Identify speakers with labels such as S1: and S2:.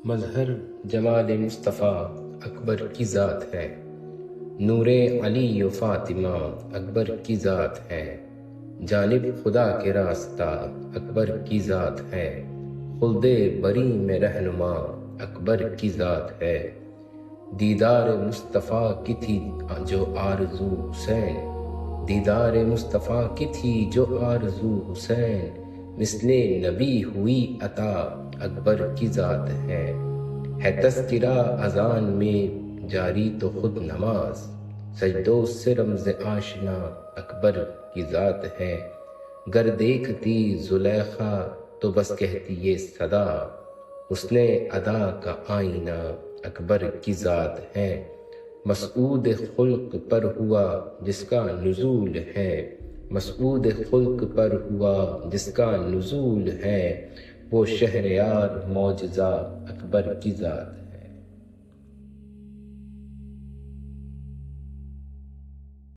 S1: مظہر جمال مصطفیٰ اکبر کی ذات ہے، نور علی و فاطمہ اکبر کی ذات ہے، جانب خدا کے راستہ اکبر کی ذات ہے، خلد بری میں رہنما اکبر کی ذات ہے، دیدار مصطفیٰ کی تھی جو آرزو حسین، دیدار مصطفیٰ کی تھی جو آرزو حسین، مثل نبی ہوئی عطا اکبر کی ذات ہے تذکرہ اذان میں جاری تو خود نماز، سجدوں سے رمز آشنا اکبر کی ذات ہے، گر دیکھتی زلیخا تو بس کہتی یہ صدا، حسن ادا کا آئینہ اکبر کی ذات ہے، مسعود خلق پر ہوا جس کا نزول ہے، مسعود خلق پر ہوا جس کا نزول ہے، وہ شہریار معجزہ اکبر کی ذات ہے۔